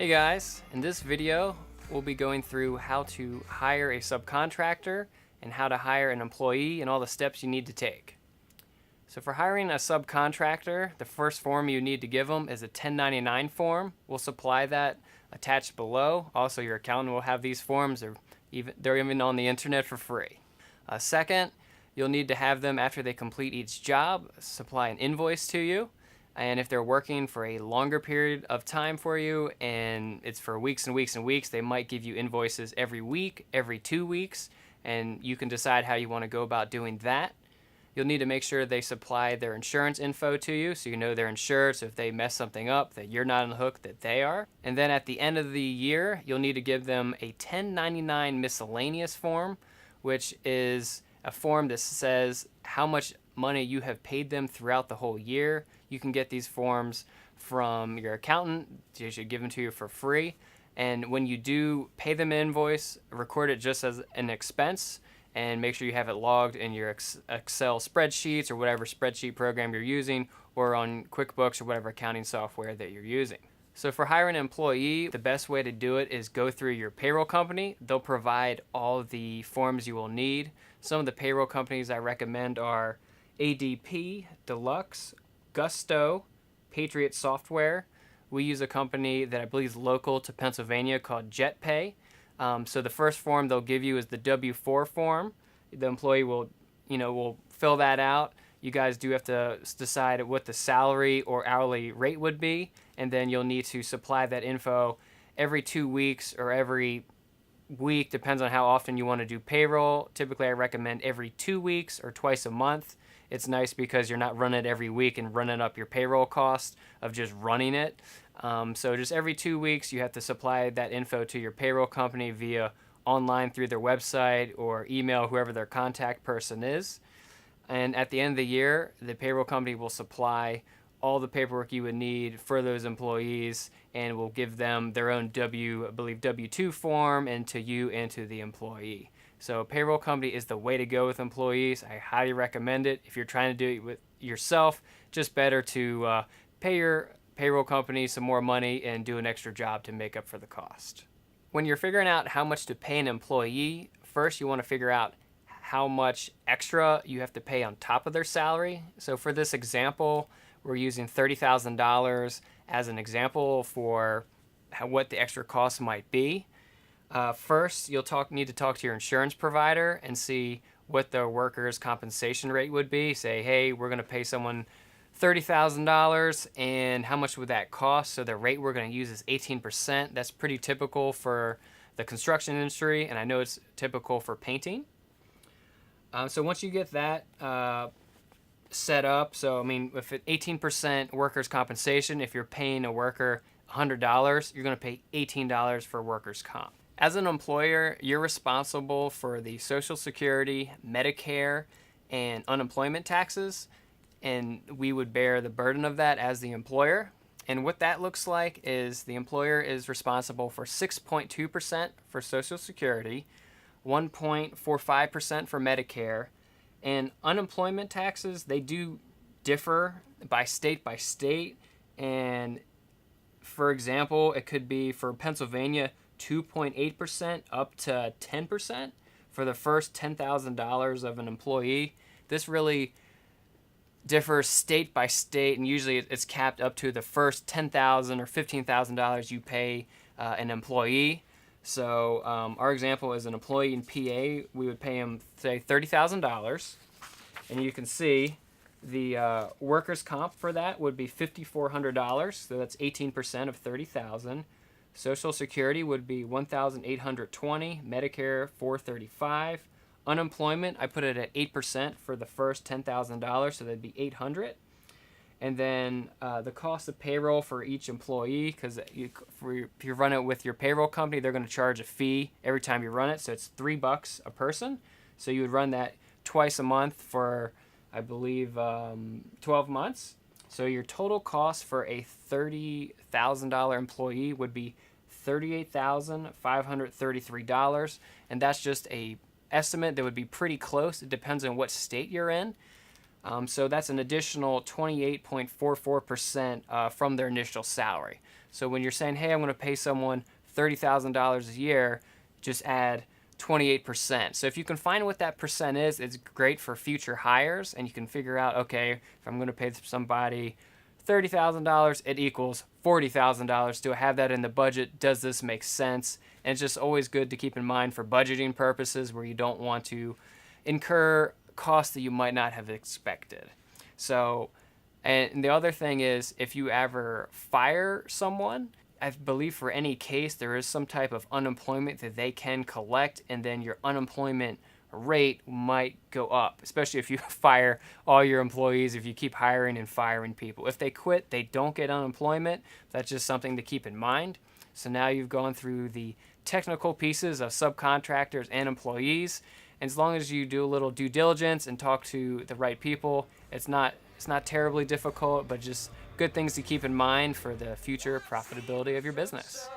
Hey guys, in this video we'll be going through how to hire a subcontractor and how to hire an employee and all the steps you need to take. So for hiring a subcontractor, the first form you need to give them is a 1099 form. We'll supply that attached below. Also, your accountant will have these forms. They're even on the internet for free. Second, you'll need to have them, after they complete each job, supply an invoice to you. And if they're working for a longer period of time for you and it's for weeks and weeks and weeks, they might give you invoices every week, every 2 weeks, and you can decide how you want to go about doing that. You'll need to make sure they supply their insurance info to you so you know they're insured, so if they mess something up that you're not on the hook, that they are. And then at the end of the year, you'll need to give them a 1099 miscellaneous form, which is a form that says how much money you have paid them throughout the whole year. You can get these forms from your accountant. They should give them to you for free. And when you do pay them an invoice, record it just as an expense and make sure you have it logged in your Excel spreadsheets or whatever spreadsheet program you're using, or on QuickBooks or whatever accounting software that you're using. So for hiring an employee, the best way to do it is go through your payroll company. They'll provide all the forms you will need. Some of the payroll companies I recommend are ADP, Deluxe, Gusto, Patriot Software. We use a company that I believe is local to Pennsylvania called JetPay. So the first form they'll give you is the W-4 form. The employee will fill that out. You guys do have to decide what the salary or hourly rate would be, and then you'll need to supply that info every 2 weeks or every week, depends on how often you want to do payroll. Typically, I recommend every 2 weeks or twice a month. It's nice because you're not running it every week and running up your payroll cost of just running it. So just every 2 weeks, you have to supply that info to your payroll company via online through their website or email whoever their contact person is. And at the end of the year, the payroll company will supply all the paperwork you would need for those employees and will give them their own W-2 form, and to you and to the employee. So payroll company is the way to go with employees. I highly recommend it. If you're trying to do it with yourself, just better to pay your payroll company some more money and do an extra job to make up for the cost. When you're figuring out how much to pay an employee, first you want to figure out how much extra you have to pay on top of their salary. So for this example, we're using $30,000 as an example for what the extra cost might be. First, you'll need to talk to your insurance provider and see what the workers' compensation rate would be. Say, hey, we're going to pay someone $30,000, and how much would that cost? So the rate we're going to use is 18%. That's pretty typical for the construction industry, and I know it's typical for painting. So once you get that set up, so I mean, if it's 18% workers' compensation, if you're paying a worker $100, you're going to pay $18 for workers' comp. As an employer, you're responsible for the Social Security, Medicare, and unemployment taxes, and we would bear the burden of that as the employer. And what that looks like is the employer is responsible for 6.2% for Social Security, 1.45% for Medicare, and unemployment taxes, they do differ by state, and for example, it could be for Pennsylvania 2.8% up to 10% for the first $10,000 of an employee. This really differs state by state, and usually it's capped up to the first $10,000 or $15,000 you pay an employee. So our example is an employee in PA. We would pay him, say, $30,000, and you can see the workers' comp for that would be $5,400. So that's 18% of $30,000. Social Security would be $1,820. Medicare $435. Unemployment, I put it at 8% for the first $10,000, so that'd be $800. And then the cost of payroll for each employee, because if you run it with your payroll company, they're going to charge a fee every time you run it, so it's $3 a person. So you would run that twice a month for, I believe, 12 months. So your total cost for a $30,000 employee would be $38,533, and that's just a estimate that would be pretty close. It depends on what state you're in. So that's an additional 28.44% from their initial salary. So when you're saying, hey, I'm going to pay someone $30,000 a year, just add 28%. So if you can find what that percent is, it's great for future hires, and you can figure out, okay, if I'm going to pay somebody $30,000, it equals $40,000. Do I have that in the budget? Does this make sense? And it's just always good to keep in mind for budgeting purposes where you don't want to incur costs that you might not have expected. So, and the other thing is, if you ever fire someone, I believe for any case there is some type of unemployment that they can collect, and then your unemployment rate might go up, especially if you fire all your employees, if you keep hiring and firing people. If they quit, they don't get unemployment. That's just something to keep in mind. So now you've gone through the technical pieces of subcontractors and employees, and as long as you do a little due diligence and talk to the right people, it's not terribly difficult, but just good things to keep in mind for the future profitability of your business.